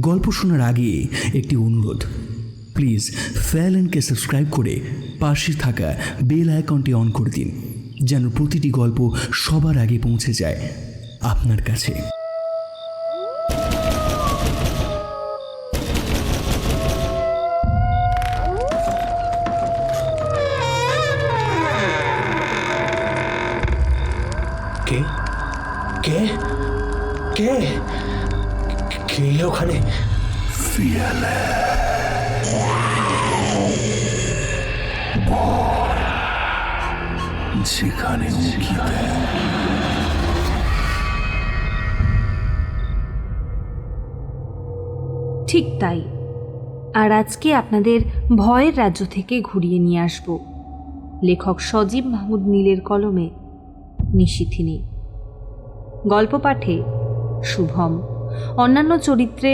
গল্প শোনার আগে একটি অনুরোধ, প্লিজ ফ্যালনকে সাবস্ক্রাইব করে পাশে থাকা বেল আইকনটি অন করে দিন, যেন প্রতিটি গল্প সবার আগে পৌঁছে যায় আপনার কাছে। কে কে কে কে ওখানে? যেখানে ঠিক তাই। আর আজকে আপনাদের ভয়ের রাজ্য থেকে ঘুরিয়ে নিয়ে আসব লেখক সজীব মাহমুদ নীলের কলমে নিশিথিনী। গল্প পাঠে শুভম, অন্যান্য চরিত্রে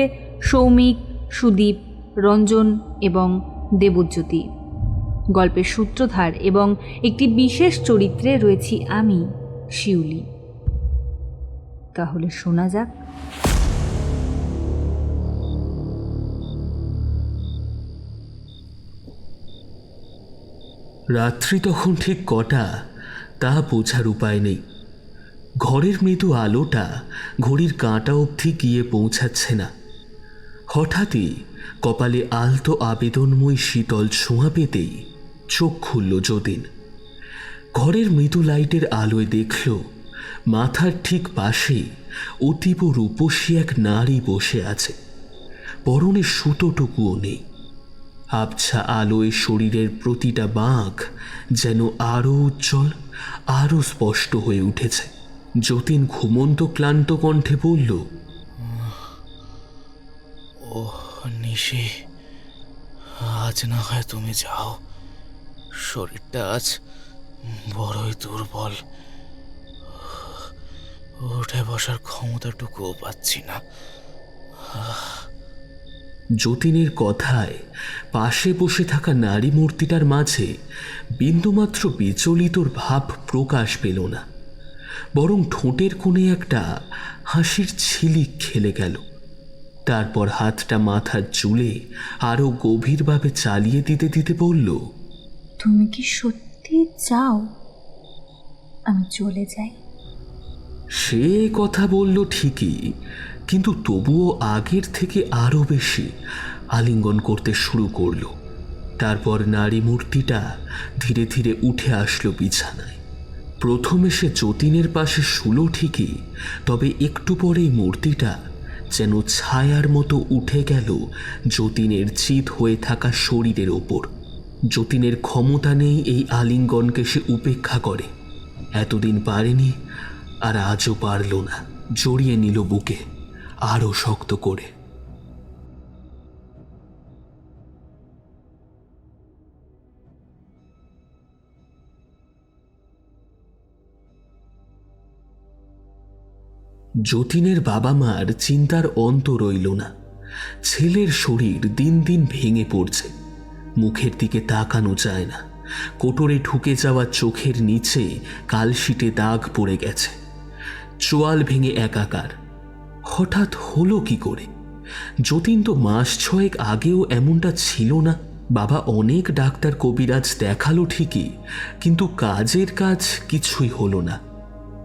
সৌমিক, সুদীপ, রঞ্জন এবং দেবজ্যোতি। গল্পের সূত্রধার এবং একটি বিশেষ চরিত্রে রয়েছি আমি, শিউলি। তাহলে শোনা যাক। রাত্রি তখন ঠিক কটা তা বোঝার উপায় নেই। ঘরের মৃদু আলোটা ঘড়ির কাঁটা অবধি গিয়ে পৌঁছাচ্ছে না। হঠাৎই কপালে আলতো আবেদনময় শীতল ছোঁয়া পেতেই চোখ খুলল যতীন। ঘরের মৃদু লাইটের আলোয় দেখল মাথার ঠিক পাশে অতীব রূপসী এক নারী বসে আছে। পরনে সুতোটুকুও নেই। আবছা আলোয় শরীরের প্রতিটা বাঁক যেন আরো উজ্জ্বল, আরো স্পষ্ট হয়ে উঠেছে। যতীন ঘুমন্ত ক্লান্ত কণ্ঠে বলল, ও নিশি, আজ না হয় তুমি যাও, শরীরটা আজ বড়ই দুর্বল, উঠে বসার ক্ষমতাটুকুও পাচ্ছি না। যতীনের কথায় পাশে বসে থাকা নারী মূর্তিটার মাঝে বিন্দুমাত্র বিচলিতর ভাব প্রকাশ পেল না, বরং ঠোঁটের কোণে একটা হাসির ঝিলিক খেলে গেল। তারপর হাতটা মাথার চুলে আরো গভীরভাবে চালিয়ে দিতে দিতে বলল, তুমি কি সত্যি চাও আমি চলে যাই? সে কথা বলল ঠিকই, কিন্তু তবুও আগের থেকে আরো বেশি আলিঙ্গন করতে শুরু করল। তারপর নারী মূর্তিটা ধীরে ধীরে উঠে আসলো বিছানায়। প্রথমে সে যতীনের পাশে শুলো ঠিকই, তবে একটু পরেই মূর্তিটা যেন ছায়ার মতো উঠে গেল যতীনের চিত হয়ে থাকা শরীরের ওপর। যতীনের ক্ষমতা নেই এই আলিঙ্গনকে সে উপেক্ষা করে। এতদিন পারেনি, আর আজও পারল না। জড়িয়ে নিল বুকে আরো শক্ত করে। যতীনের বাবা মার চিন্তার অন্ত রইল না। ছেলের শরীর দিন দিন ভেঙে পড়ছে, মুখের দিকে তাকানো যায় না। কোটরে ঢুকে যাওয়া চোখের নিচে কালশিটে দাগ পড়ে গেছে, চোয়াল ভেঙে একাকার। হঠাৎ হলো কি করে? যতীন তো মাস ছয়েক আগেও এমনটা ছিল না। বাবা অনেক ডাক্তার কবিরাজ দেখালো ঠিকই, কিন্তু কাজের কাজ কিছুই হলো না।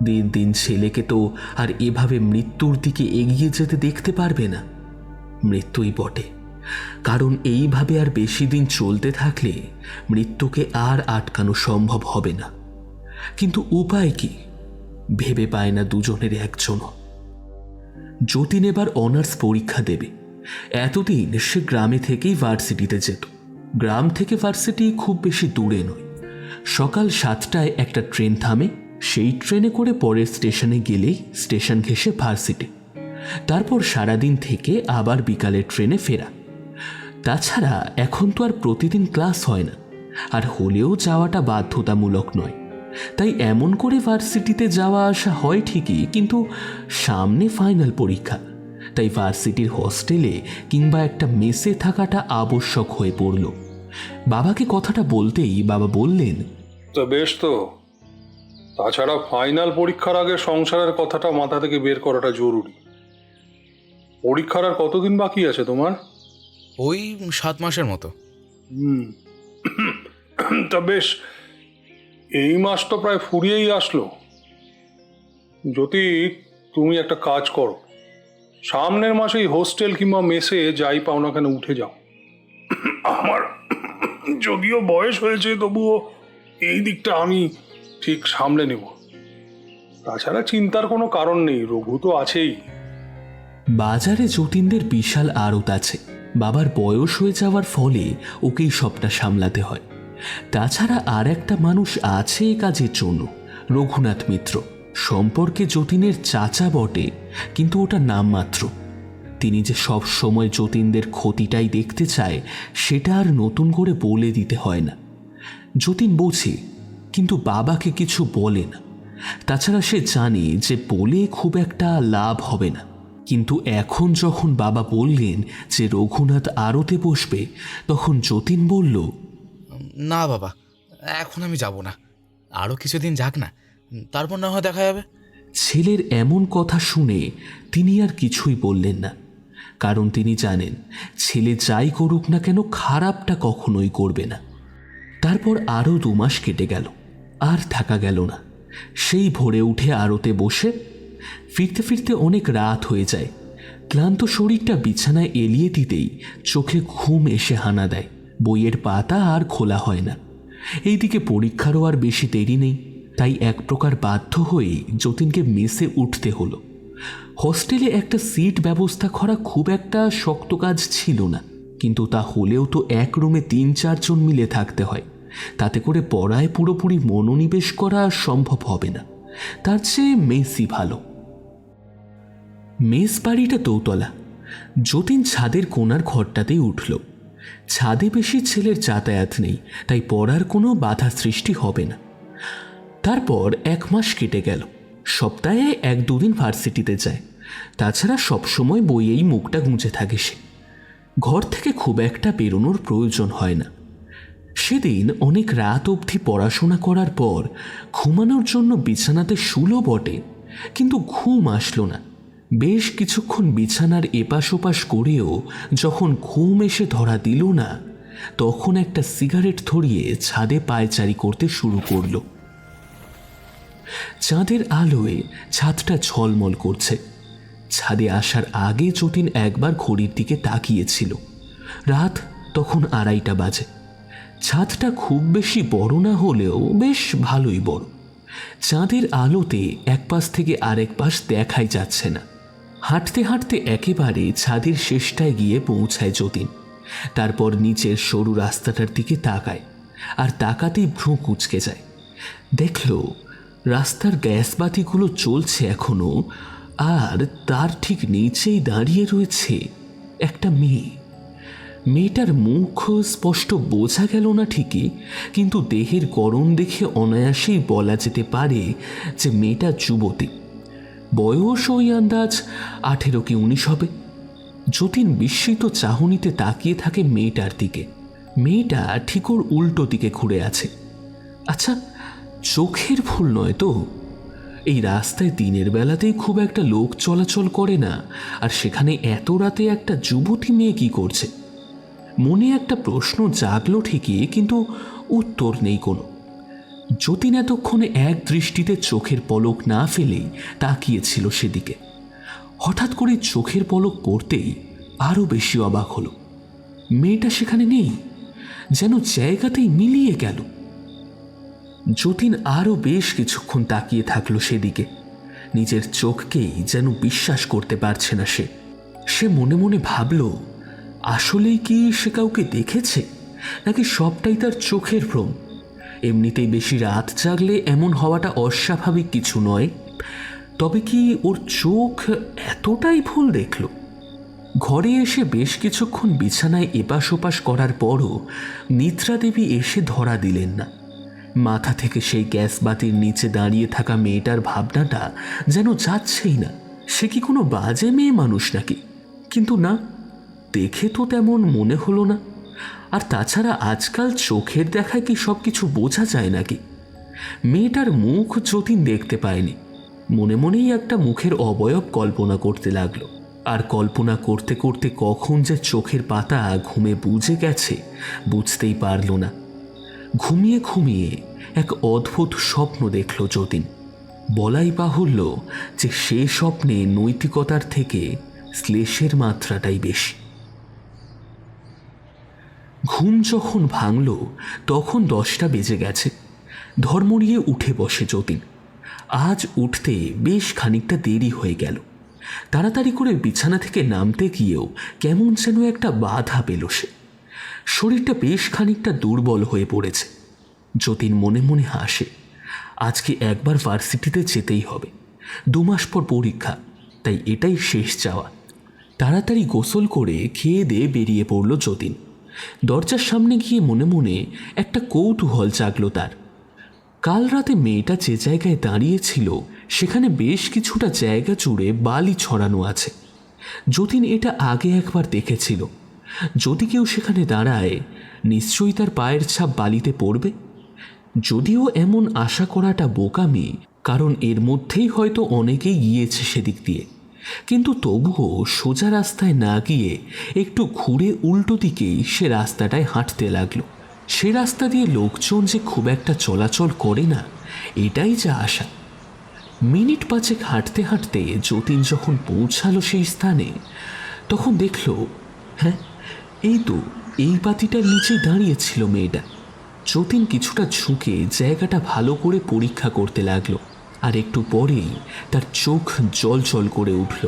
দিন দিন ছেলেকে তো আর এভাবে মৃত্যুর দিকে এগিয়ে যেতে দেখতে পারবে না। মৃত্যুই বটে, কারণ এইভাবে আর বেশি দিন চলতে থাকলে মৃত্যুকে আর আটকানো সম্ভব হবে না। কিন্তু উপায় কি ভেবে পায় না দুজনের একজনও। যতীন এবার অনার্স পরীক্ষা দেবে। এতদিন সে গ্রামে থেকেই ভার্সিটিতে যেত। গ্রাম থেকে ভার্সিটি খুব বেশি দূরে নয়। সকাল 7টায় একটা ট্রেন থামে, সেই ট্রেনে করে পরের স্টেশনে গেলেই স্টেশন ঘেঁষে ভার্সিটি। তারপর সারাদিন থেকে আবার বিকালের ট্রেনে ফেরা। তাছাড়া এখন তো আর প্রতিদিন ক্লাস হয় না, আর হলেও যাওয়াটা বাধ্যতামূলক নয়। তাই এমন করে ভার্সিটিতে যাওয়া আসা হয় ঠিকই, কিন্তু সামনে ফাইনাল পরীক্ষা, তাই ভার্সিটির হোস্টেলে কিংবা একটা মেসে থাকাটা আবশ্যক হয়ে পড়ল। বাবাকে কথাটা বলতেই বাবা বললেন, তো বেশ তো, তাছাড়া ফাইনাল পরীক্ষার আগে সংসারের কথাটা মাথা থেকে বের করাটা জরুরি। পরীক্ষার আর কতদিন বাকি আছে তোমার? ওই 7 মাসের মতো। তা বেশ, এই মাস তো প্রায় ফুরিয়েই আসলো। যদি তুমি একটা কাজ করো, সামনের মাসেই হোস্টেল কিংবা মেসে যাই পাও না কেন উঠে যাও। আমার যদিও বয়স হয়েছে, তবুও এই দিকটা আমি ঠিক সামলে নেব। তাছাড়া চিন্তার কোনো কারণ নেই, রঘু তো আছেই। বাজারে যতীনদের বিশাল আড়ত আছে। বাবার বয়স হয়ে যাওয়ার ফলে ওকেই সবটা সামলাতে হয়। তাছাড়া আর একটা মানুষ আছে এই কাজের জন্য, রঘুনাথ মিত্র। সম্পর্কে যতীনের চাচা বটে, কিন্তু ওটা নামমাত্র। তিনি যে সব সময় যতীনদের ক্ষতিটাই দেখতে চায় সেটা আর নতুন করে বলে দিতে হয় না। যতীন বোঝে, কিন্তু বাবাকে কিছু বলে না। তাছাড়া সে জানে যে বলে খুব একটা লাভ হবে না। কিন্তু এখন যখন বাবা বললেন যে রঘুনাথ আড়তে বসবে, তখন যতীন বলল, না বাবা, এখন আমি যাব না, আরও কিছুদিন যাক না, তারপর না হয় দেখা যাবে। ছেলের এমন কথা শুনে তিনি আর কিছুই বললেন না, কারণ তিনি জানেন ছেলে যাই করুক না কেন খারাপটা কখনোই করবে না। তারপর আরও 2 মাস কেটে গেল, আর থাকা গেল না। সেই ভোরে উঠে আড়তে বসে ফিরতে ফিরতে অনেক রাত হয়ে যায়। ক্লান্ত শরীরটা বিছানায় এলিয়ে দিতেই চোখে ঘুম এসে হানা দেয়। বইয়ের পাতা আর খোলা হয় না। এইদিকে পরীক্ষারও আর বেশি দেরি নেই, তাই এক প্রকার বাধ্য হয়েই যতীনকে মেসে উঠতে হলো। হস্টেলে একটা সিট ব্যবস্থা করা খুব একটা শক্ত কাজ ছিল না, কিন্তু তা হলেও তো এক রুমে 3-4 জন মিলে থাকতে হয়। তাতে করে পড়ায় পুরোপুরি মনোনিবেশ করা সম্ভব হবে না। তার চেয়ে মেসই ভালো। মেস বাড়িটা দোতলা। যতীন ছাদের কোণার ঘরটাতেই উঠল। ছাদে বেশি ছেলের যাতায়াত নেই, তাই পড়ার কোনো বাধা সৃষ্টি হবে না। তারপর 1 মাস কেটে গেল। সপ্তাহে 1-2 দিন ভার্সিটিতে যায়। তাছাড়া সবসময় বইয়েই মুখটা গুঁজে থাকে সে। ঘর থেকে খুব একটা বেরোনোর প্রয়োজন হয় না। সেদিন অনেক রাত অবধি পড়াশোনা করার পর ঘুমানোর জন্য বিছানাতে শুলো বটে, কিন্তু ঘুম আসলো না। বেশ কিছুক্ষণ বিছানার এপাশ ওপাশ করেও যখন ঘুম এসে ধরা দিল না, তখন একটা সিগারেট ধরিয়ে ছাদে পায়চারি করতে শুরু করল। চাঁদের আলোয় ছাদটা ঝলমল করছে। ছাদে আসার আগে যতীন একবার ঘড়ির দিকে তাকিয়েছিল। রাত তখন 2:30 বাজে। ছাদটা খুব বেশি বড় না হলেও বেশ ভালোই বড়। চাঁদের আলোতে এক পাশ থেকে আরেক পাশ দেখাই যাচ্ছে না। হাঁটতে হাঁটতে একেবারে ছাদের শেষটায় গিয়ে পৌঁছায় যতীন। তারপর নিচের সরু রাস্তাটার দিকে তাকায়, আর তাকাতেই ভ্রু কুঁচকে যায়। দেখল রাস্তার গ্যাস বাতিগুলো চলছে এখনো, আর তার ঠিক নিচেই দাঁড়িয়ে রয়েছে একটা মেয়ে। মেয়েটার মুখ স্পষ্ট বোঝা গেল না ঠিকই, কিন্তু দেহের গড়ন দেখে অনায়াসেই বলা যেতে পারে যে মেয়েটা যুবতী। বয়স ওই আন্দাজ 18 কি 19 হবে। যতীন বিস্মিত চাহনিতে তাকিয়ে থাকে মেয়েটার দিকে। মেয়েটা ঠিক ওর উল্টো দিকে ঘুরে আছে। আচ্ছা, চোখের ভুল নয় তো? এই রাস্তায় দিনের বেলাতেই খুব একটা লোক চলাচল করে না, আর সেখানে এত রাতে একটা যুবতী মেয়ে কি করছে? মনে একটা প্রশ্ন জাগলো ঠিকই, কিন্তু উত্তর নেই কোনো। যতীন এতক্ষণে এক দৃষ্টিতে চোখের পলক না ফেলেই তাকিয়েছিল সেদিকে। হঠাৎ করে চোখের পলক পড়তেই আরও বেশি অবাক হলো। মেয়েটা সেখানে নেই, যেন জায়গাতেই মিলিয়ে গেল। যতীন আরও বেশ কিছুক্ষণ তাকিয়ে থাকলো সেদিকে। নিজের চোখকেই যেন বিশ্বাস করতে পারছে না সে মনে মনে ভাবল, আসলেই কি সে কাউকে দেখেছে, নাকি সবটাই তার চোখের ভ্রম? এমনিতেই বেশি রাত জাগলে এমন হওয়াটা অস্বাভাবিক কিছু নয়, তবে কি ওর চোখ এতটাই ভুল দেখল? ঘরে এসে বেশ কিছুক্ষণ বিছানায় এপাশ ওপাশ করার পরও নিদ্রা দেবী এসে ধরা দিলেন না। মাথা থেকে সেই গ্যাস বাতির নিচে দাঁড়িয়ে থাকা মেয়েটার ভাবনাটা যেন যাচ্ছেই না। সে কি কোনো বাজে মেয়ে মানুষ নাকি? কিন্তু না, দেখে তো তেমন মনে হলো না। আর তাছাড়া আজকাল চোখের দেখায় কি সব কিছু বোঝা যায় নাকি? মেয়েটার মুখ যতীন দেখতে পায়নি, মনে মনেই একটা মুখের অবয়ব কল্পনা করতে লাগলো। আর কল্পনা করতে করতে কখন যে চোখের পাতা ঘুমে বুজে গেছে বুঝতেই পারল না। ঘুমিয়ে ঘুমিয়ে এক অদ্ভুত স্বপ্ন দেখল যতীন। বলাই বাহুল্য যে সে স্বপ্নে নৈতিকতার থেকে শ্লেষের মাত্রাটাই বেশি। ঘুম যখন ভাঙল তখন 10টা বেজে গেছে। ধর্মড়িয়ে উঠে বসে যতীন। আজ উঠতে বেশ খানিকটা দেরি হয়ে গেল। তাড়াতাড়ি করে বিছানা থেকে নামতে গিয়েও কেমন যেন একটা বাধা পেল সে। শরীরটা বেশ খানিকটা দুর্বল হয়ে পড়েছে। যতীন মনে মনে হাসে। আজকে একবার ভার্সিটিতে যেতেই হবে, 2 মাস পর পরীক্ষা, তাই এটাই শেষ যাওয়া। তাড়াতাড়ি গোসল করে খেয়ে দিয়ে বেরিয়ে পড়ল যতীন। দরজার সামনে গিয়ে মনে মনে একটা কৌতূহল জাগল তার। কাল রাতে মেয়েটা যে জায়গায় দাঁড়িয়েছিল সেখানে বেশ কিছুটা জায়গা জুড়ে বালি ছড়ানো আছে। যতীন এটা আগে একবার দেখেছিল। যদি কেউ সেখানে দাঁড়ায় নিশ্চয়ই তার পায়ের ছাপ বালিতে পড়বে। যদিও এমন আশা করাটা বোকামি, কারণ এর মধ্যেই হয়তো অনেকেই গিয়েছে সেদিক দিয়ে, কিন্তু তবুও সোজা রাস্তায় না গিয়ে একটু ঘুরে উল্টো দিকেই সে রাস্তাটায় হাঁটতে লাগলো। সে রাস্তা দিয়ে লোকজন যে খুব একটা চলাচল করে না, এটাই যা আশা। মিনিট 5 হাঁটতে হাঁটতে যতীন যখন পৌঁছালো সেই স্থানে, তখন দেখল, হ্যাঁ, এই তো এই পাতিটার নিচে দাঁড়িয়েছিল মেয়েটা। যতীন কিছুটা ঝুঁকে জায়গাটা ভালো করে পরীক্ষা করতে লাগলো। আর একটু পরেই তার চোখ জল করে উঠল।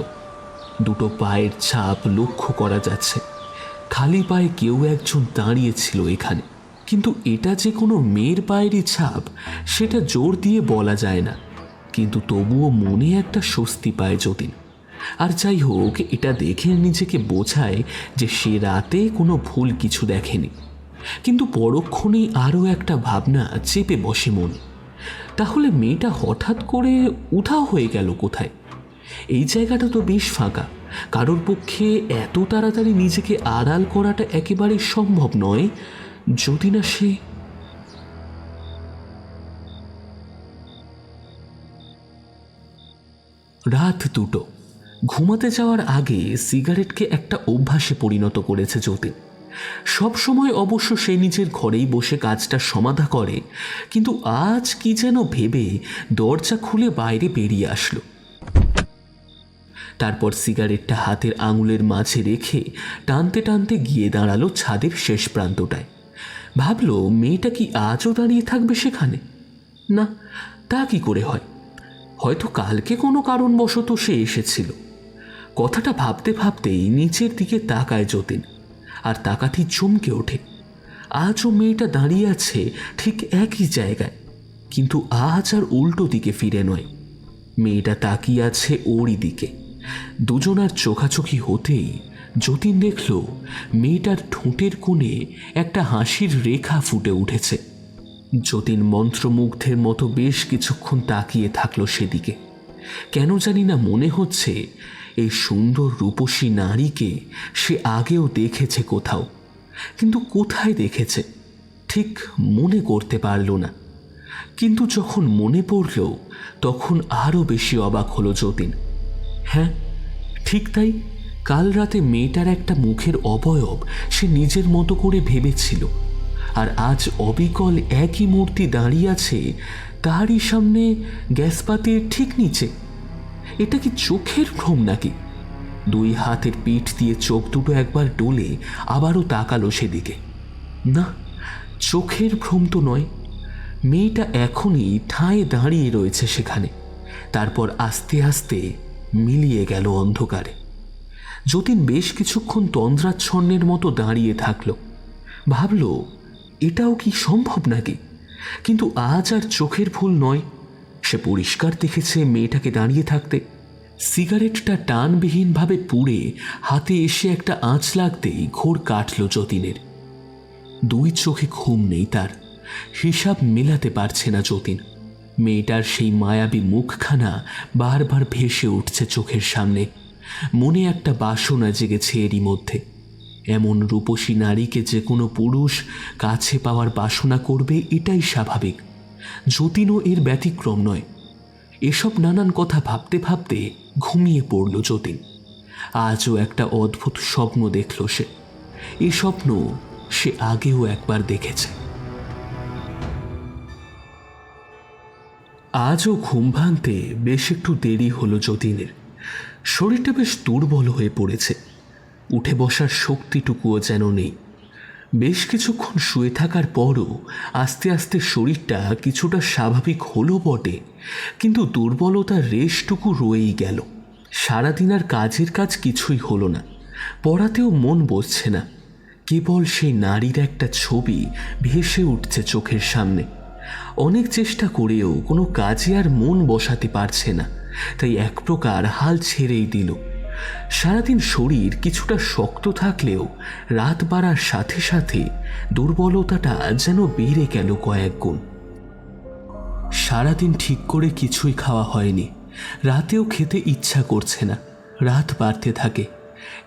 2টো পায়ের ছাপ লক্ষ্য করা যাচ্ছে। খালি পায়ে কেউ একজন দাঁড়িয়েছিল এখানে, কিন্তু এটা যে কোনো মেয়ের পায়েরই ছাপ সেটা জোর দিয়ে বলা যায় না। কিন্তু তবুও মনে একটা স্বস্তি পায় যতীন। আর যাই হোক, এটা দেখে নিজেকে বোঝায় যে সে রাতে কোনো ভুল কিছু দেখেনি। কিন্তু পরক্ষণেই আরও একটা ভাবনা চেপে বসে মনে। তাহলে মেয়েটা হঠাৎ করে উধাও হয়ে গেল কোথায়? এই জায়গাটা তো বেশ ফাঁকা, কারোর পক্ষে এত তাড়াতাড়ি নিজেকে আড়াল করাটা একেবারে সম্ভব নয় যদি না সে। রাত 2টো। ঘুমাতে যাওয়ার আগে সিগারেটকে একটা অভ্যাসে পরিণত করেছে যতীন। সব সময় অবশ্য সে নিজের ঘরেই বসে কাজটা সমাধা করে, কিন্তু আজ কি যেন ভেবে দরজা খুলে বাইরে বেরিয়ে আসলো। তারপর সিগারেটটা হাতের আঙুলের মাঝে রেখে টানতে টানতে গিয়ে দাঁড়ালো ছাদের শেষ প্রান্তটায়। ভাবল, মেয়েটা কি আজও দাঁড়িয়ে থাকবে সেখানে? না, তা কি করে হয়? হয়তো কালকে কোনো কারণবশত সে এসেছিল। কথাটা ভাবতে ভাবতেই নিচের দিকে তাকায় যতীন, আর তাকাতেই চমকে ওঠে। আজও মেয়েটা দাঁড়িয়ে আছে ঠিক একই জায়গায়, কিন্তু আজ আর উল্টো দিকে ফিরে নয়। মেয়েটা তাকিয়ে আছে ওরই দিকে। দুজনার চোখাচোখি হতেই যতীন দেখল মেয়েটার ঠোঁটের কোণে একটা হাসির রেখা ফুটে উঠেছে। যতীন মন্ত্রমুগ্ধের মতো বেশ কিছুক্ষণ তাকিয়ে থাকলো সেদিকে। কেন জানি না মনে হচ্ছে এই সুন্দর রূপসী নারীকে সে আগেও দেখেছে কোথাও, কিন্তু কোথায় দেখেছে ঠিক মনে করতে পারল না। কিন্তু যখন মনে পড়ল তখন আরও বেশি অবাক হলো যতীন। হ্যাঁ, ঠিক তাই। কাল রাতে মেয়েটার একটা মুখের অবয়ব সে নিজের মতো করে ভেবেছিল, আর আজ অবিকল একই মূর্তি দাঁড়িয়ে আছে তারই সামনে গ্যাসপাতির ঠিক নিচে। এটা কি চোখের ভ্রম নাকি? 2 হাতের পিঠ দিয়ে চোখ দুটো একবার ডলে আবারও তাকালো সেদিকে। না, চোখের ভ্রম তো নয়। মেয়েটা এখনই ঠাঁয়ে দাঁড়িয়ে রয়েছে সেখানে। তারপর আস্তে আস্তে মিলিয়ে গেল অন্ধকারে। যতীন বেশ কিছুক্ষণ তন্দ্রাচ্ছন্নের মতো দাঁড়িয়ে থাকলো। ভাবল, এটাও কি সম্ভব নাকি? কিন্তু আজ আর চোখের ভুল নয়। সে পরিষ্কার দেখেছে মেয়েটাকে দাঁড়িয়ে থাকতে। সিগারেটটা টানবিহীনভাবে পুড়ে হাতে এসে একটা আঁচ লাগতেই ঘোর কাটল যতীনের। 2 চোখে ঘুম নেই তার। হিসাব মেলাতে পারছে না যতীন। মেয়েটার সেই মায়াবী মুখখানা বারবার ভেসে উঠছে চোখের সামনে। মনে একটা বাসনা জেগেছে এরই মধ্যে। এমন রূপসী নারীকে যে কোনো পুরুষ কাছে পাওয়ার বাসনা করবে, এটাই স্বাভাবিক। যতীনও এর ব্যতিক্রম নয়। এসব নানান কথা ভাবতে ভাবতে ঘুমিয়ে পড়ল যতীন। আজও একটা অদ্ভুত স্বপ্ন দেখল সে। এই স্বপ্ন সে আগেও একবার দেখেছে। আজও ঘুম ভাঙতে বেশ একটু দেরি হলো যতীনের। শরীরটা বেশ দুর্বল হয়ে পড়েছে, উঠে বসার শক্তিটুকুও যেন নেই। বেশ কিছুক্ষণ শুয়ে থাকার পরও আস্তে আস্তে শরীরটা কিছুটা স্বাভাবিক হলো বটে, কিন্তু দুর্বলতার রেশটুকু রয়েই গেল। সারাদিন আর কাজের কাজ কিছুই হলো না, পড়াতেও মন বসছে না। কেবল সেই নারীর একটা ছবি ভেসে উঠছে চোখের সামনে। অনেক চেষ্টা করেও কোনো কাজে আর মন বসাতে পারছে না, তাই এক প্রকার হাল ছেড়েই দিল। সারাদিন শরীর কিছুটা শক্ত থাকলেও রাত বাড়ার সাথে সাথে দুর্বলতাটা যেন বেড়ে গেল কয়েক গুণ। সারাদিন ঠিক করে কিছুই খাওয়া হয়নি, রাতেও খেতে ইচ্ছা করছে না। রাত বাড়তে থাকে।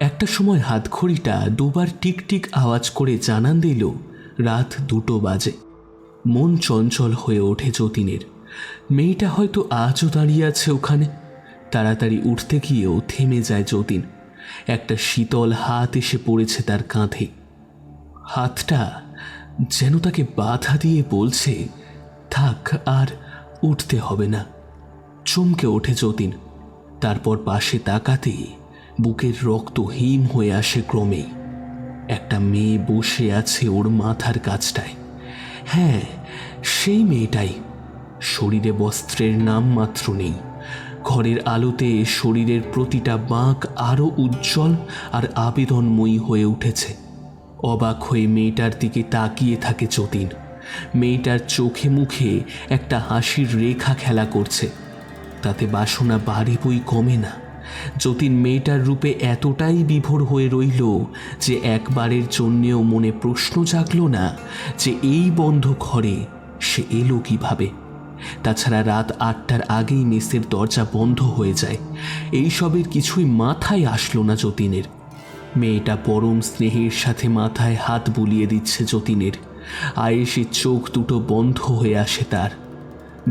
একটা সময় হাতঘড়িটা দুবার টিকটিক আওয়াজ করে জানান দিল রাত 2টো বাজে। মন চঞ্চল হয়ে ওঠে যতীনের। মেয়েটা হয়তো আজও দাঁড়িয়ে আছে ওখানে। তাড়াতাড়ি উঠতে গিয়েও থেমে যায় যতীন। একটা শীতল হাত এসে পড়েছে তার কাঁধে। হাতটা যেন তাকে বাধা দিয়ে বলছে, থাক, আর উঠতে হবে না। চমকে ওঠে যতীন। তারপর পাশে তাকাতেই বুকের রক্ত হিম হয়ে আসে ক্রমেই। একটা মেয়ে বসে আছে ওর মাথার কাছটায়। হ্যাঁ, সেই মেয়েটাই। শরীরে বস্ত্রের নাম মাত্র নেই। ঘরের আলোতে শরীরের প্রতিটা বাঁক আরও উজ্জ্বল আর আবেদনময়ী হয়ে উঠেছে। অবাক হয়ে মেয়েটার দিকে তাকিয়ে থাকে যতীন। মেয়েটার চোখে মুখে একটা হাসির রেখা খেলা করছে, তাতে বাসনা বাড়ে বই কমে না। যতীন মেয়েটার রূপে এতটাই বিভোর হয়ে রইল যে একবারের জন্যেও মনে প্রশ্ন জাগল না যে এই বন্ধ ঘরে সে এলো কিভাবে। তাছাড়া রাত 8টার আগেই মেসের দরজা বন্ধ হয়ে যায়। এইসবের কিছুই মাথায় আসলো না যতীনের। মেয়েটা পরম স্নেহের সাথে মাথায় হাত বুলিয়ে দিচ্ছে যতীনের। আয়েসে চোখ দুটো বন্ধ হয়ে আসে তার।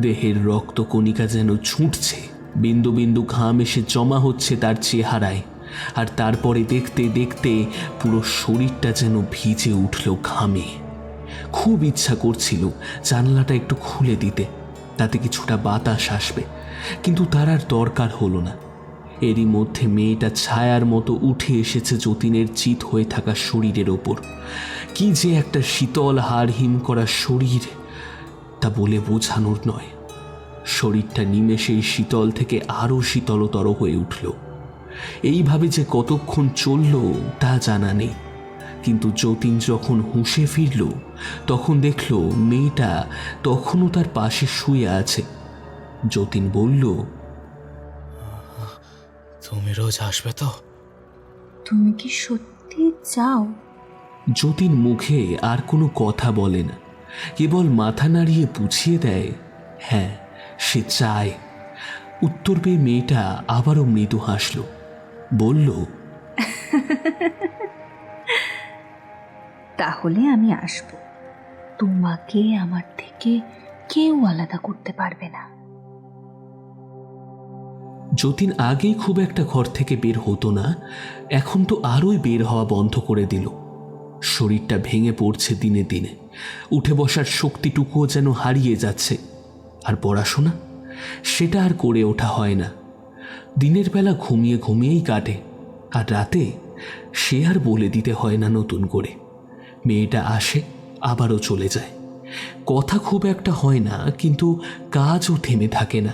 দেহের রক্তকণিকা যেন ছুটছে, বিন্দু বিন্দু ঘাম এসে জমা হচ্ছে তার চেহারায়। আর তারপরে দেখতে দেখতে পুরো শরীরটা যেন ভিজে উঠল ঘামে। খুব ইচ্ছা করছিল জানলাটা একটু খুলে দিতে, তাতে কিছুটা বাতাস আসবে, কিন্তু তার আর দরকার হলো না। এরই মধ্যে মেয়েটা ছায়ার মতো উঠে এসেছে যতীনের চিত হয়ে থাকা শরীরের ওপর। কি যে একটা শীতল হাড় হিম করা শরীর, তা বলে বোঝানোর নয়। শরীরটা নিমেষেই শীতল থেকে আরও শীতলতর হয়ে উঠল। এইভাবে যে কতক্ষণ চলল তা জানা নেই, কিন্তু যতীন যখন হুঁশে ফিরল তখন দেখল মেয়েটা তখনও তার পাশে শুয়ে আছে। যতীন বলল, তুমি রোজ আসবে তো? তুমি কি সত্যি চাও? যতীন মুখে আর কোনো কথা বলে না, কেবল মাথা নাড়িয়ে বুঝিয়ে দেয়, হ্যাঁ, সে চায়। উত্তর পেয়ে মেয়েটা আবারও মৃদু হাসল, বলল, তাহলে আমি আসব। তোমাকে আমার থেকে কেউ আলাদা করতে পারবে না। যতীন আগেই খুব একটা ঘর থেকে বের হতো না, এখন তো আরোই বের হওয়া বন্ধ করে দিল। শরীরটা ভেঙে পড়ছে দিনে দিনে। উঠে বসার শক্তিটুকুও যেন হারিয়ে যাচ্ছে। আর পড়াশোনা, সেটা আর করে ওঠা হয় না। দিনের বেলা ঘুমিয়ে ঘুমিয়েই কাটে, আর রাতে সে আর বলে দিতে হয় না নতুন করে। মেয়েটা আসে, আবারও চলে যায়। কথা খুব একটা হয় না, কিন্তু কাজও থেমে থাকে না।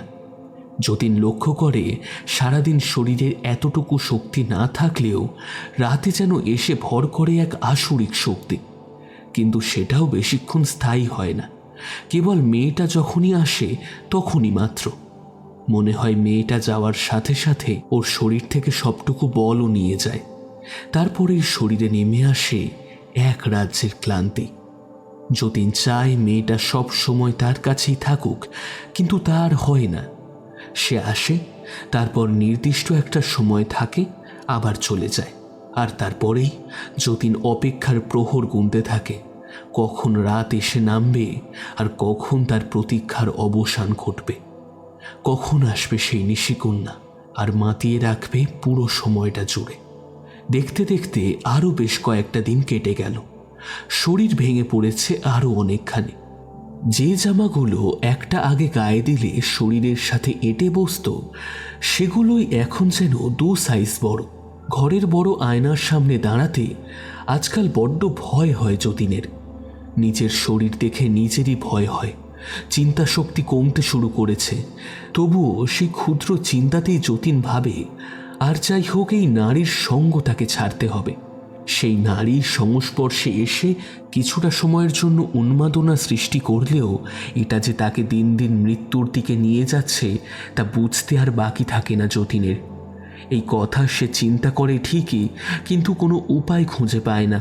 যতীন লক্ষ্য করে সারাদিন শরীরের এতটুকু শক্তি না থাকলেও রাতে যেন এসে ভর করে এক আসুরিক শক্তি, কিন্তু সেটাও বেশিক্ষণ স্থায়ী হয় না। কেবল মেয়েটা যখনই আসে তখনই মাত্র। মনে হয় মেয়েটা যাওয়ার সাথে সাথে ওর শরীর থেকে সবটুকু বলও নিয়ে যায়। তারপরেই শরীরে নেমে আসে এক রাজ্যের ক্লান্তি। যতীন চায় মেয়েটা সব সময় তার কাছেই থাকুক, কিন্তু তার হয় না। সে আসে, তারপর নির্দিষ্ট একটা সময় থাকে, আবার চলে যায়। আর তারপরেই যতীন অপেক্ষার প্রহর গুনতে থাকে, কখন রাত এসে নামবে আর কখন তার প্রতীক্ষার অবসান ঘটবে। কখন আসবে সেই নিশিকন্যা, আর মাতিয়ে রাখবে পুরো সময়টা জুড়ে। দেখতে দেখতে আরও বেশ কয়েকটা দিন কেটে গেল। শরীর ভেঙে পড়েছে আরও অনেকখানি। যে জামাগুলো একটা আগে গায়ে দিলে শরীরের সাথে এঁটে বসত, সেগুলোই এখন যেন 2 সাইজ বড়। ঘরের বড় আয়নার সামনে দাঁড়াতে আজকাল বড্ড ভয় হয় যতীনের। নিজের শরীর দেখে নিজেরই ভয় হয়। চিন্তা শক্তি কমতে শুরু করেছে। তবুও সেই ক্ষুদ্র চিন্তাতেই যতীন ভাবে, আর যাই হোক এই নারীর সঙ্গ তাকে ছাড়তে হবে। সেই নারীর সংস্পর্শে এসে কিছুটা সময়ের জন্য উন্মাদনা সৃষ্টি করলেও এটা যে তাকে দিন দিন মৃত্যুর দিকে নিয়ে যাচ্ছে তা বুঝতে আর বাকি থাকে না যতীনের। এই কথা সে চিন্তা করে ঠিকই, কিন্তু কোনো উপায় খুঁজে পায় না।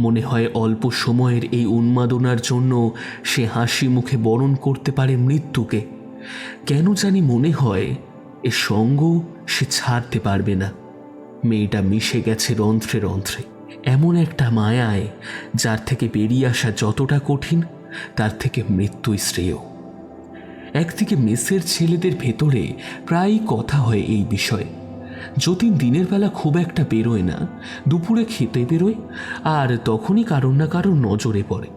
মনে হয় অল্প সময়ের এই উন্মাদনার জন্য সে হাসি মুখে বরণ করতে পারে মৃত্যুকে। কেন জানি মনে হয় এ সঙ্গ সে ছাড়তে পারবে না। মেয়েটা মিশে গেছে রন্ধ্রে রন্ধ্রে, এমন একটা মায়ায় যার থেকে বেরিয়ে আসা যতটা কঠিন, তার থেকে মৃত্যুই শ্রেয়। একদিকে মেসের ছেলেদের ভেতরে প্রায়ই কথা হয় এই বিষয়ে। যতীন দিনের বেলা খুব একটা বেরোয় না, দুপুরে খেতে বেরোয়, আর তখনই কারণ না কারণ নজরে পড়ে।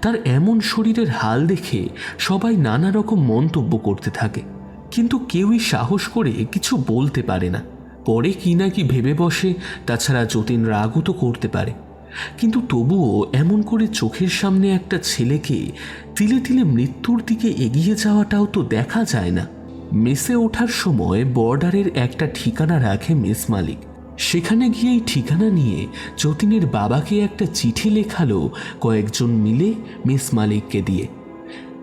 তার এমন শরীরের হাল দেখে সবাই নানা রকম মন্তব্য করতে থাকে, কিন্তু কেউই সাহস করে কিছু বলতে পারে না। পরে কি না কি ভেবে বসে, তাছাড়া যতীন রাগও তো করতে পারে। কিন্তু তবুও এমন করে চোখের সামনে একটা ছেলেকে তিলে তিলে মৃত্যুর দিকে এগিয়ে যাওয়াটাও তো দেখা যায় না। মেসে ওঠার সময় বর্ডারের একটা ঠিকানা রাখে মেস মালিক। সেখানে গিয়েই ঠিকানা নিয়ে যতীনের বাবাকে একটা চিঠি লেখালো কয়েকজন মিলে মেস মালিককে দিয়ে।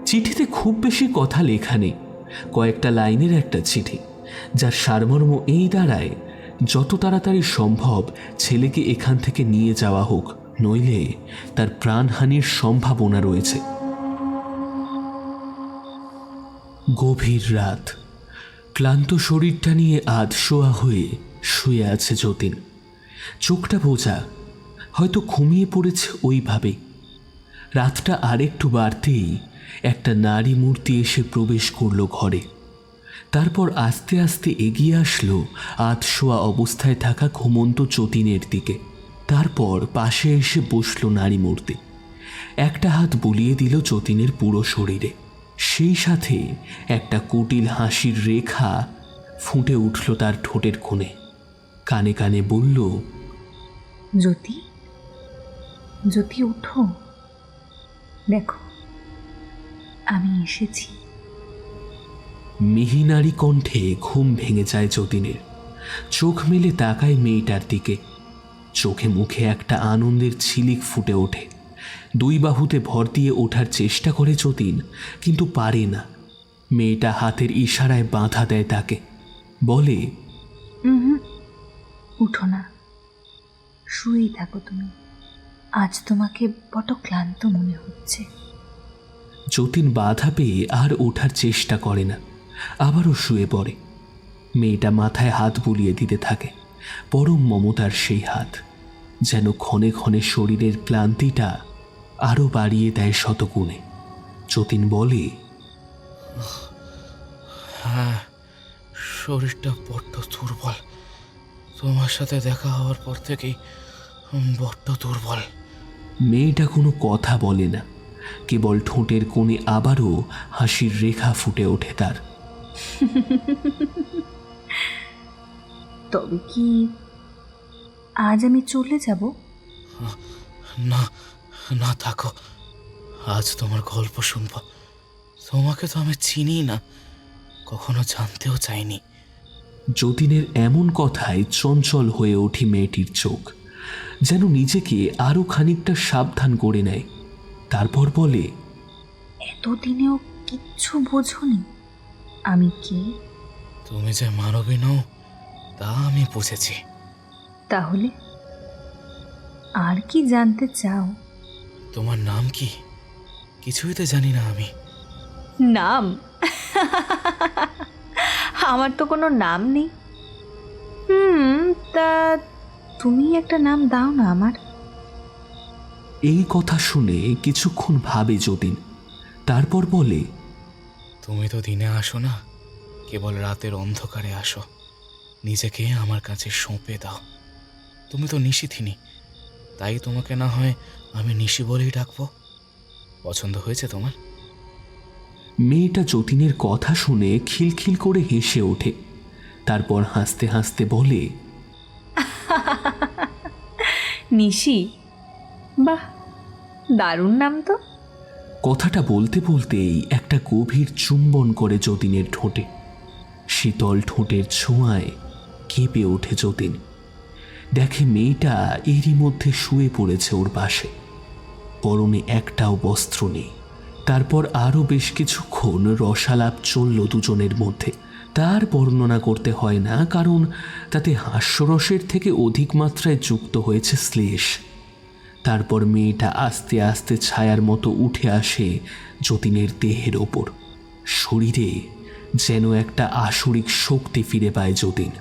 চিঠিতে খুব বেশি কথা লেখা নেই, কয়েকটা লাইনের একটা চিঠি, যার সারমর্ম এই দাঁড়ায়, যত তাড়াতাড়ি সম্ভব ছেলেকে এখান থেকে নিয়ে যাওয়া হোক, নইলে তার প্রাণহানির সম্ভাবনা রয়েছে। গভীর রাত, ক্লান্ত শরীরটা নিয়ে আধশোয়া হয়ে শুয়ে আছে যতীন। চোখটা বোঝা, হয়তো ঘুমিয়ে পড়েছে ওইভাবে। রাতটা আরেকটু বাড়তেই একটা নারী মূর্তি এসে প্রবেশ করল ঘরে। তারপর আস্তে আস্তে এগিয়ে আসলো আধশোয়া অবস্থায় থাকা ঘুমন্ত যতীনের দিকে। তারপর পাশে এসে বসল নারী মূর্তি। একটা হাত বুলিয়ে দিল যতীনের পুরো শরীরে। সেই সাথে একটা কুটিল হাসির রেখা ফুটে উঠল তার ঠোঁটের কোণে। কানে কানে বলল, জ্যোতি, জ্যোতি ওঠো, দেখো আমি এসেছি। মিহিনারী কণ্ঠে ঘুম ভেঙে যায় যতীনের। চোখ মেলে তাকায় মেয়েটার দিকে। চোখে মুখে একটা আনন্দের ঝিলিক ফুটে ওঠে। 2 বাহুতে ভর দিয়ে ওঠার চেষ্টা করে যতীন, কিন্তু পারে না। মেয়েটা হাতের ইশারায় বাধা দেয় তাকে, বলে, উঠো না, শুয়েই থাকো তুমি, আজ তোমাকে বড় ক্লান্ত মনে হচ্ছে। যতীন বাধা পেয়ে আর ওঠার চেষ্টা করে না, আবারও শুয়ে পড়ে। মেয়েটা মাথায় হাত বুলিয়ে দিতে থাকে, পরম মমতার সেই হাত, যেন ক্ষণে ক্ষণে শরীরের ক্লান্তিটা আরও বাড়িয়ে দেয় শতগুণে। যতীন বলে, হ্যাঁ, শরীরটা বড্ড দুর্বল। তোমার সাথে দেখা হওয়ার পর থেকেই বড্ড দুর্বল। মেয়েটা কোনো কথা বলে না, কেবল ঠোঁটের কোণে আবারও হাসির রেখা ফুটে ওঠে তার। তবে কি আজ আমি চলে যাব? না না, থাকো, আজ তোমার গল্প শুনব। তোমাকে তো আমি চিনি না, কখনো জানতেও চাইনি। যতীনের এমন কথায় চঞ্চল হয়ে ওঠে মেয়েটির চোখ, যেন নিজেকে আরও খানিকটা সাবধান করে নেয়। তারপর বলে, এতদিনেও কিচ্ছু বোঝনি আমি কে? তুমি যে মানবী নও তা আমি বুঝেছি। তাহলে আর কি জানতে চাও? তোমার নাম কি? কিছুই তো জানি না আমি। নাম? আমার তো কোনো নাম নেই। তা তুমি একটা নাম দাও না আমার। এই কথা শুনে কিছুক্ষণ ভাবে যতীন, তারপর বলে, তুমি তো দিনে আসো না, কেবল রাতের অন্ধকারে আসো। নিজেকে আমার কাছে সঁপে দাও। তুমি তো নিশিথিনী, তাই তোমাকে না হয় আমি নিশি বলেই ডাকবো। পছন্দ হয়েছে তোমার? মেয়েটা যতীনের কথা শুনে খিলখিল করে হেসে ওঠে। তারপর হাসতে হাসতে বলে, নিশি, বাহ, দারুণ নাম তো। কথাটা বলতে বলতেই একটা গভীর চুম্বন করে যতীনের ঠোঁটে। শীতল ঠোঁটের ছোঁয়ায় কেঁপে ওঠে যতীন। দেখে মেয়েটা এরই মধ্যে শুয়ে পড়েছে ওর পাশে। পরনে একটাও বস্ত্র নেই। তারপর আরও বেশ কিছুক্ষণ রসালাপ চলল দুজনের মধ্যে। তার বর্ণনা করতে হয় না, কারণ তাতে হাস্যরসের থেকে অধিক মাত্রায় যুক্ত হয়েছে শ্লেষ। তারপর মেয়েটা আস্তে আস্তে ছায়ার মতো উঠে আসে যতীনের দেহের ওপর। শরীরে যেন একটা আসরিক শক্তি ফিরে পায় যতীন।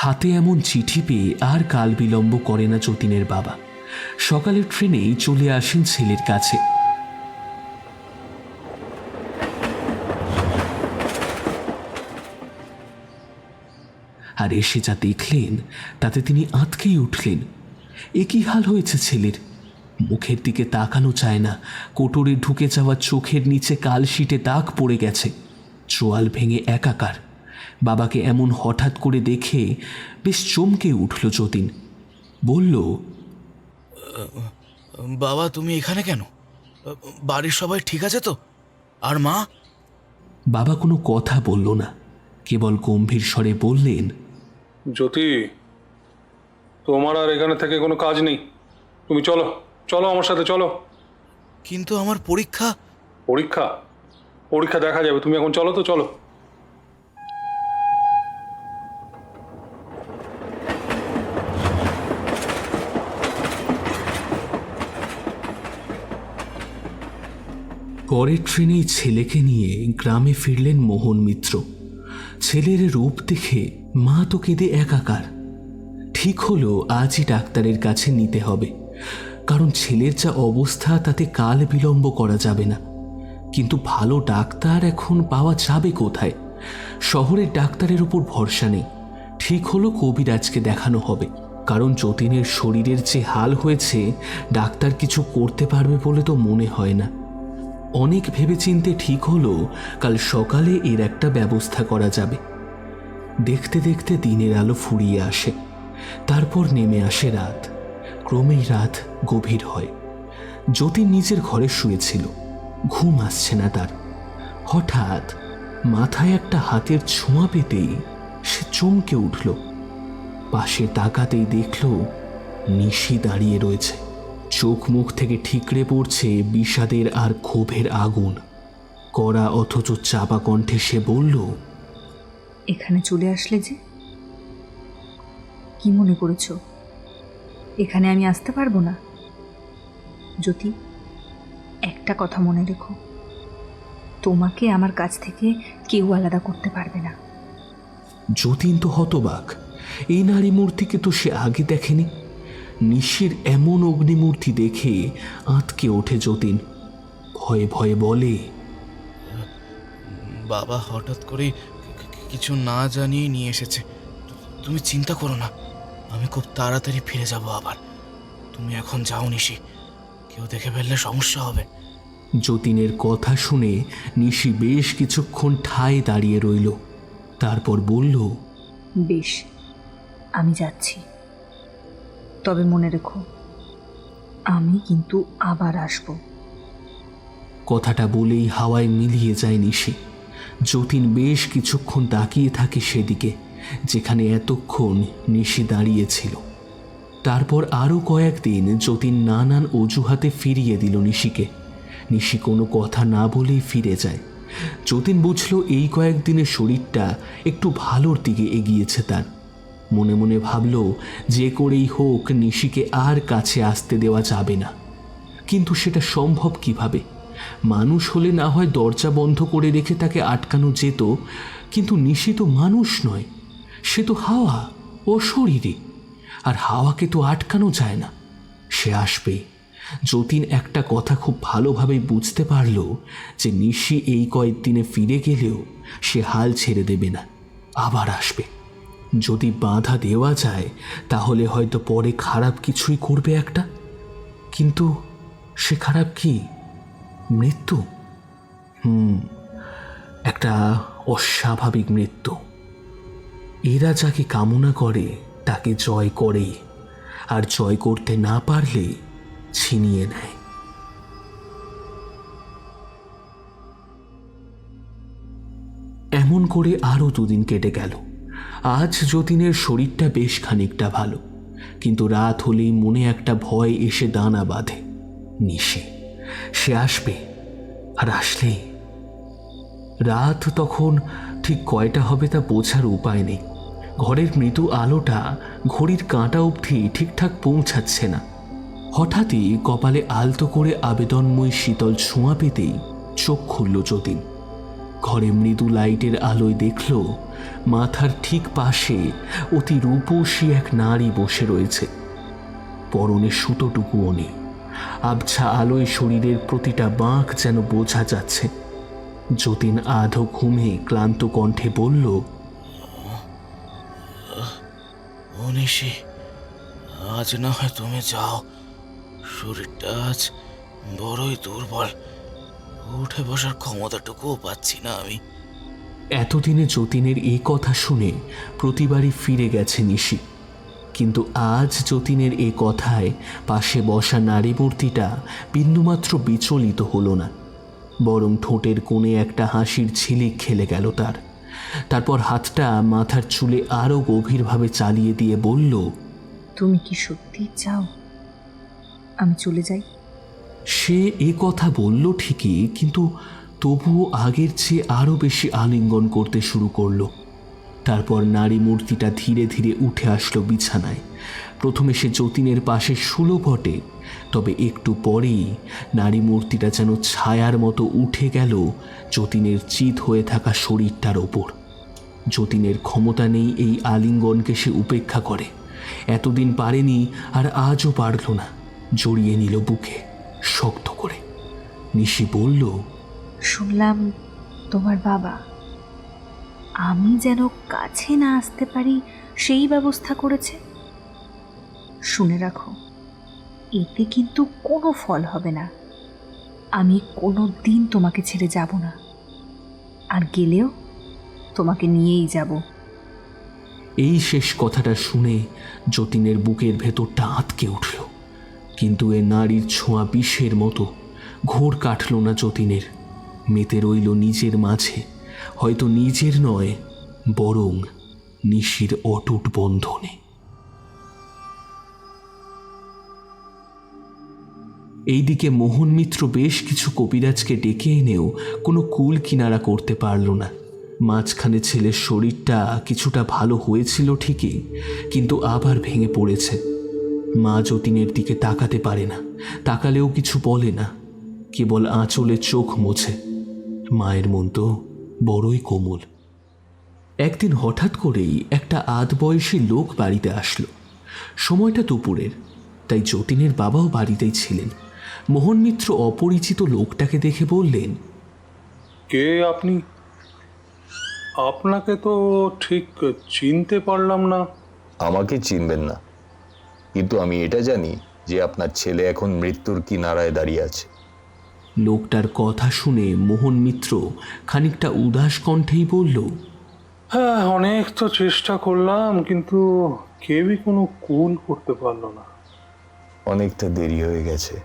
হাতে এমন চিঠি পেয়ে আর কাল বিলম্ব করে না যতীনের বাবা। সকালের ট্রেনেই চলে আসেন ছেলের কাছে। আর এসে যা দেখলেন তাতে তিনি আঁতকেই উঠলেন। এ কি হাল হয়েছে ছেলের! মুখের দিকে তাকানো চায় না। কোটরে ঢুকে যাওয়া চোখের নিচে কালশিটে দাগ পড়ে গেছে। চোয়াল ভেঙে একাকার। বাবাকে এমন হঠাৎ করে দেখে বেশ চমকে উঠল যতীন। বলল, বাবা, তুমি এখানে কেন? বাড়ির সবাই ঠিক আছে তো? আর মা? বাবা কোনো কথা বলল না, কেবল গম্ভীর স্বরে বললেন, জ্যোতি, তোমার আর এখানে থেকে কোনো কাজ নেই। তুমি চলো, চলো আমার সাথে চলো। কিন্তু আমার পরীক্ষা। পরীক্ষা পরীক্ষা দেখা যাবে, তুমি এখন চলো তো, চলো। পরের ট্রেনেই ছেলেকে নিয়ে গ্রামে ফিরলেন মোহন মিত্র। ছেলের রূপ দেখে মা তো কেঁদে একাকার। ঠিক হলো আজই ডাক্তারের কাছে নিতে হবে, কারণ ছেলের যা অবস্থা তাতে কাল বিলম্ব করা যাবে না। কিন্তু ভালো ডাক্তার এখন পাওয়া যাবে কোথায়? শহরের ডাক্তারের উপর ভরসা নেই। ঠিক হলো কবিরাজকে দেখানো হবে, কারণ যতীনের শরীরের যে হাল হয়েছে ডাক্তার কিছু করতে পারবে বলে তো মনে হয় না। অনেক ভেবেচিন্তে ঠিক হলো কাল সকালে এর একটা ব্যবস্থা করা যাবে। দেখতে দেখতে দিনের আলো ফুরিয়ে আসে। তারপর নেমে আসে রাত। ক্রমেই রাত গভীর হয়। যতীন নিজের ঘরে শুয়েছিল, ঘুম আসছে না তার। হঠাৎ মাথায় একটা হাতের ছোঁয়া পেতেই সে চমকে উঠল। পাশে তাকাতেই দেখল নিশি দাঁড়িয়ে রয়েছে। চোখ মুখ থেকে ঠিকরে পড়ছে বিষাদের আর ক্ষোভের আগুন। কড়া অথচ চাপা কণ্ঠে সে বলল, এখানে চলে আসলে যে? কি মনে করেছো এখানে আমি আসতে পারবো না? জ্যোতি, একটা কথা মনে রেখো, তোমাকে আমার কাছ থেকে কেউ আলাদা করতে পারবে না। যতীন তো হতবাক। এই নারী মূর্তিকে তো সে আগে দেখেনি। নিশির এমন অগ্নিমূর্তি দেখে আঁতকে ওঠে যতীন। ভয়ে ভয়ে বলে, বাবা হঠাৎ করে কিছু না জানিয়ে নিয়ে এসেছে। তুমি চিন্তা করো না, আমি খুব তাড়াতাড়ি ফিরে যাব আবার। তুমি এখন যাও নিশি, কেউ দেখে ফেললে সমস্যা হবে। যতীনের কথা শুনে নিশি বেশ কিছুক্ষণ ঠায় দাঁড়িয়ে রইল। তারপর বলল, বেশ, আমি যাচ্ছি। তবে মনে রেখো, আমি কিন্তু আবার আসব। কথাটা বলেই হাওয়ায় মিলিয়ে যায় নিশি। যতীন বেশ কিছুক্ষণ তাকিয়ে থাকে সেদিকে, যেখানে এতক্ষণ নিশি দাঁড়িয়েছিল। তারপর আরও কয়েকদিন যতীন নানান অজুহাতে ফিরিয়ে দিল নিশিকে। নিশি কোনো কথা না বলেই ফিরে যায়। যতীন বুঝল এই কয়েকদিনের শরীরটা একটু ভালোর দিকে এগিয়েছে তার। মনে মনে ভাবল যে করেই হোক নিশিকে আর কাছে আসতে দেওয়া যাবে না। কিন্তু সেটা সম্ভব কিভাবে? মানুষ হলে না হয় দরজা বন্ধ করে রেখে তাকে আটকানো যেত, কিন্তু নিশি তো মানুষ নয়, সে তো হাওয়া, অশরীরী। আর হাওয়াকে তো আটকানো যায় না। সে আসবেই, যতীন একটা কথা খুব ভালোভাবে বুঝতে পারল যে নিশি এই কয়েকদিনে ফিরে গেলেও সে হাল ছেড়ে দেবে না, আবার আসবে। যদি বাধা দেওয়া যায় তাহলে হয়তো পরে খারাপ কিছুই করবে একটা। কিন্তু সে খারাপ কি? মৃত্যু। একটা অস্বাভাবিক মৃত্যু। এরা যাকে কামনা করে তাকে জয় করে, আর জয় করতে না পারলে ছিনিয়ে নেয়। এমন করে আরও দুদিন কেটে গেল। আজ যতীনের শরীরটা বেশ খানিকটা ভালো, কিন্তু রাত হলেই মনে একটা ভয় এসে দানা বাঁধে। নিশি, সে আসবে, আর আসলেই রাত তখন ঠিক কয়টা হবে তা বোঝার উপায় নেই। ঘরের মৃদু আলোটা ঘড়ির কাঁটা অবধি ঠিকঠাক পৌঁছাচ্ছে না। হঠাৎই কপালে আলতো করে আবেদনময় শীতল ছোঁয়া পেতেই চোখ খুলল যতীন। ঘরে মৃদু লাইটের আলোয় দেখল মাথার ঠিক পাশে অতি রূপসী এক নারী বসে রয়েছে। পরনে সুতোটুকুও নেই। আবছা আলোয় শরীরের প্রতিটা বাঁক যেন বোঝা যাচ্ছে। যতীন আধো ঘুমে ক্লান্ত কণ্ঠে বলল, ও নিশি, আজ না হয় তুমি যাও, শরীরটা আজ বড়ই দুর্বল, উঠে বসার ক্ষমতাটুকুও পাচ্ছি না আমি। এতদিনে যতীনের এই কথা শুনে প্রতিবারই ফিরে গেছে নিশি, কিন্তু আজ যতীনের এ কথায় পাশে বসা নারী মূর্তিটা বিন্দুমাত্র বিচলিত হলো না, বরং ঠোঁটের কোণে একটা হাসির ঝিলিক খেলে গেল তার। তারপর হাতটা মাথার চুলে আরও গভীরভাবে চালিয়ে দিয়ে বলল, তুমি কি সত্যি চাও আমি চলে যাই? সে এ কথা বলল ঠিকই, কিন্তু তবুও আগের চেয়ে আরও বেশি আলিঙ্গন করতে শুরু করলো। তারপর নারী মূর্তিটা ধীরে ধীরে উঠে আসলো বিছানায়। প্রথমে সে যতীনের পাশে শুলো বটে, তবে একটু পরেই নারী মূর্তিটা যেন ছায়ার মতো উঠে গেল যতীনের চিত হয়ে থাকা শরীরটার ওপর। যতীনের ক্ষমতা নেই এই আলিঙ্গনকে সে উপেক্ষা করে। এতদিন পারেনি, আর আজও পারল না। জড়িয়ে নিল বুকে শক্ত করে। নিশি বলল, শুনলাম তোমার বাবা, আমি যেন কাছে না আসতে পারি সেই ব্যবস্থা করেছে। শুনে রাখো, এতে কিন্তু কোনো ফল হবে না। আমি কোনো দিন তোমাকে ছেড়ে যাব না, আর গেলেও তোমাকে নিয়েই যাব। এই শেষ কথাটা শুনে যতীনের বুকের ভেতরটা আঁতকে উঠল, কিন্তু এ নারীর ছোঁয়া বিষের মতো। ঘোর কাটল না যতীনের, মেতে রইল নিজের মাঝে, হয়তো নিজের নয় বরং নিশির অটুট বন্ধনে। এইদিকে মোহন মিত্র বেশ কিছু কবিরাজকে ডেকে এনেও কোনো কুল কিনারা করতে পারল না। মাঝখানে ছেলের শরীরটা কিছুটা ভালো হয়েছিল ঠিকই, কিন্তু আবার ভেঙে পড়েছে। মা যতীনের দিকে তাকাতে পারে না, তাকালেও কিছু বলে না, কেবল আঁচলে চোখ মোছে। মায়ের মন তো বড়ই কোমল। একদিন হঠাৎ করেই একটা আধ বয়সী লোক বাড়িতে আসলো। সময়টা দুপুরের, তাই যতীনের বাবাও বাড়িতেই ছিলেন। মোহন মিত্র অপরিচিত লোকটাকে দেখে বললেন, কে আপনি? আপনাকে তো ঠিক চিনতে পারলাম না। আমাকে চিনবেন না, কিন্তু আমি এটা জানি যে আপনার ছেলে এখন মৃত্যুর কিনারায় দাঁড়িয়ে আছে। লোকটার কথা শুনে মোহন মিত্র খানিকটা উদাস কণ্ঠেই বলল, হ্যাঁ, অনেক তো চেষ্টা করলাম, কিন্তু কেউই কোনো কুল করতে পারলো না। অনেকটা দেরি হয়ে গেছে,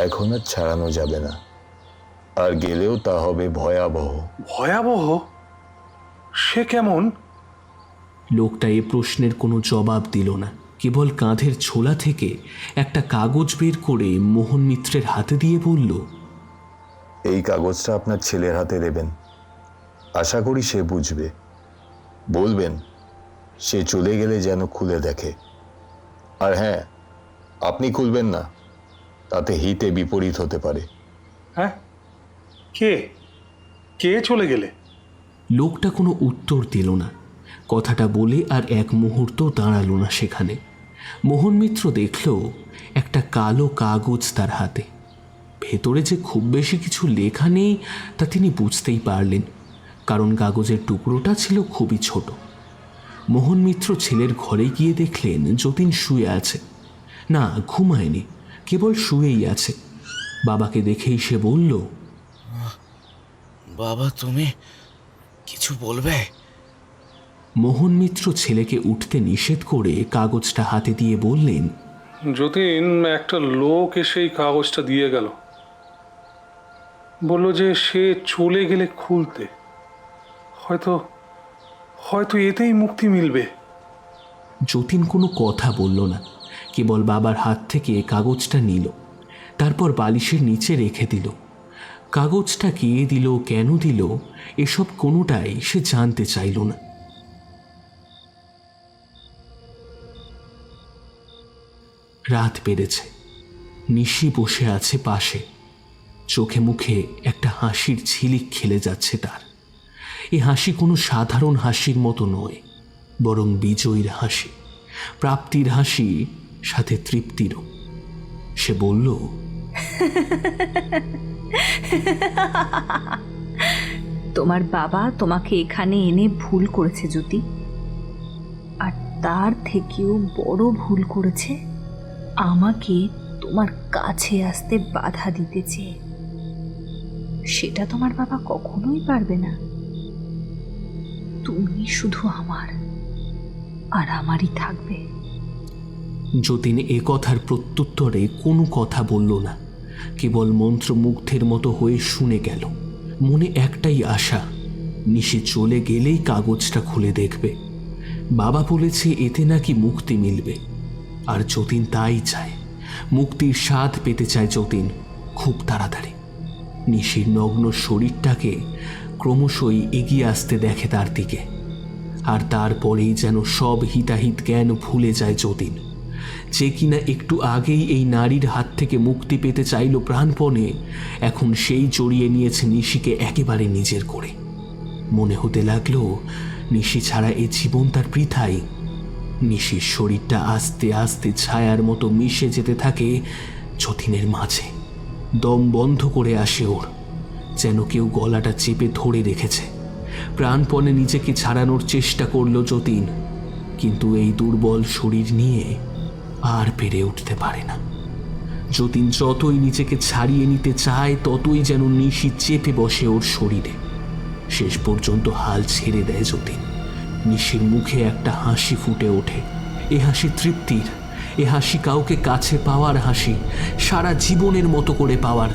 এখন আর ছাড়ানো যাবে না, আর গেলেও তা হবে ভয়াবহ। ভয়াবহ? সে কেমন? লোকটা এ প্রশ্নের কোনো জবাব দিল না, কেবল কাঁধের ছোলা থেকে একটা কাগজ বের করে মোহন মিত্রের হাতে দিয়ে বলল, এই কাগজটা আপনার ছেলের হাতে দেবেন, আশা করি সে বুঝবে। বলবেন সে চলে গেলে যেন খুলে দেখে। আর হ্যাঁ, আপনি খুলবেন না, তাতে হিতে বিপরীত হতে পারে। হ্যাঁ, কে কে চলে গেলে? লোকটা কোনো উত্তর দিল না। কথাটা বলে আর এক মুহূর্ত দাঁড়ালো না সেখানে। মোহন মিত্র দেখল একটা কালো কাগজ তার হাতে। ভেতরে যে খুব বেশি কিছু লেখা নেই তা তিনি বুঝতেই পারলেন, কারণ কাগজের টুকরোটা ছিল খুবই ছোট। মোহন মিত্র ছেলের ঘরে গিয়ে দেখলেন যতীন শুয়ে আছে। না, ঘুমায়নি, কেবল শুয়েই আছে। বাবাকে দেখেই সে বলল, বাবা তুমি কিছু বলবে? মোহন মিত্র ছেলেকে উঠতে নিষেধ করে কাগজটা হাতে দিয়ে বললেন, যতীন, একটা লোক এসে এই কাগজটা দিয়ে গেল, বলল যে সে চলে গেলে খুলতে, হয়তো হয়তো এতেই মুক্তি মিলবে। যতীন কোনো কথা বলল না, কেবল বাবার হাত থেকে কাগজটা নিল, তারপর বালিশের নিচে রেখে দিল। কাগজটা কে দিল, কেন দিল, এসব কোনোটাই সে জানতে চাইল না। রাত বেড়েছে। নিশি বসে আছে পাশে, চোখে মুখে একটা হাসির ঝিলিক খেলে যাচ্ছে তার। এই হাসি কোনো সাধারণ হাসির মতো নয়, বরং বিজয়ীর হাসি, প্রাপ্তির হাসি, সাথে তৃপ্তিরও। সে বলল, তোমার বাবা তোমাকে এখানে এনে ভুল করেছে জ্যোতি, আর তার থেকেও বড় ভুল করেছে আমাকে তোমার কাছে আসতে বাধা দিতে চেয়ে। সেটা তোমার বাবা কখনোই পারবে না। তুমি শুধু আমার, আর আমারই থাকবে। যতীন এ কথার প্রত্যুত্তরে কোনো কথা বলল না, কেবল মন্ত্রমুগ্ধের মতো হয়ে শুনে গেল। মনে একটাই আশা, নিশি চলে গেলেই কাগজটা খুলে দেখবে। বাবা বলেছে এতে নাকি মুক্তি মিলবে, আর যতীন তাই চায়। মুক্তির স্বাদ পেতে চায় যতীন খুব তাড়াতাড়ি। নিশির নগ্ন শরীরটাকে ক্রমশই এগিয়ে আসতে দেখে তার দিকে, আর তারপরেই যেন সব হিতাহিত জ্ঞান ভুলে যায় যতীন। যে কিনা একটু আগেই এই নারীর হাত থেকে মুক্তি পেতে চাইল প্রাণপণে, এখন সেই জড়িয়ে নিয়েছে নিশিকে একেবারে নিজের করে। মনে হতে লাগলো নিশি ছাড়া এ জীবন তার বৃথাই। নিশির শরীরটা আস্তে আস্তে ছায়ার মতো মিশে যেতে থাকে যতীনের মাঝে। দম বন্ধ করে আসে ওর, যেন কেউ গলাটা চেপে ধরে রেখেছে। প্রাণপণে নিজেকে ছাড়ানোর চেষ্টা করল যতীন, কিন্তু এই দুর্বল শরীর নিয়ে আর পেরে উঠতে পারে না। যতীন যতই নিজেকে ছাড়িয়ে নিতে চায়, ততই যেন নিশি চেপে বসে ওর শরীরে। শেষ পর্যন্ত হাল ছেড়ে দেয় যতীন। নিশির মুখে একটা হাসি ফুটে ওঠে। এ হাসি তৃপ্তির, এ হাসি কাউকে কাছে পাওয়ার হাসি, সারা জীবনের মতো করে পাওয়ার।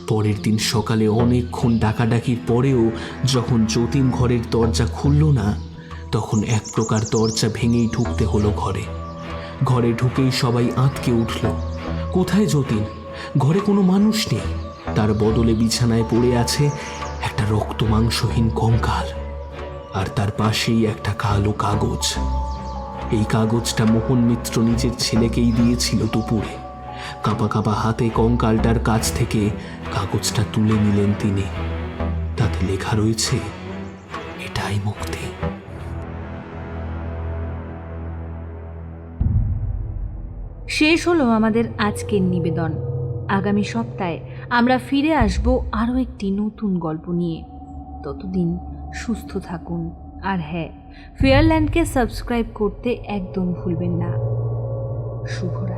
পরের দিন সকালে অনেকক্ষণ ডাকাডাকির পরেও যখন যতীন ঘরের দরজা খুলল না, তখন এক প্রকার দরজা ভেঙেই ঢুকতে হলো ঘরে। ঘরে ঢুকেই সবাই আঁতকে উঠল। কোথায় যতীন? ঘরে কোনো মানুষ নেই, তার বদলে বিছানায় পড়ে আছে একটা রক্ত মাংসহীন কঙ্কাল, আর তার পাশেই একটা কালো কাগজ। এই কাগজটা মোহন মিত্র নিজের ছেলেকেই দিয়েছিল দুপুরে। কাঁপা কাঁপা হাতে কঙ্কালটার কাছ থেকে কাগজটা তুলে নিলেন তিনি। তাতে লেখা রয়েছে, এটাই মুক্তি। শেষ হলো আমাদের আজকের নিবেদন। আগামী সপ্তাহে আমরা ফিরে আসব আরও একটি নতুন গল্প নিয়ে। ততদিন সুস্থ থাকুন, আর হ্যাঁ, ফেয়ারল্যান্ডকে সাবস্ক্রাইব করতে একদম ভুলবেন না। শুভরাত্রি।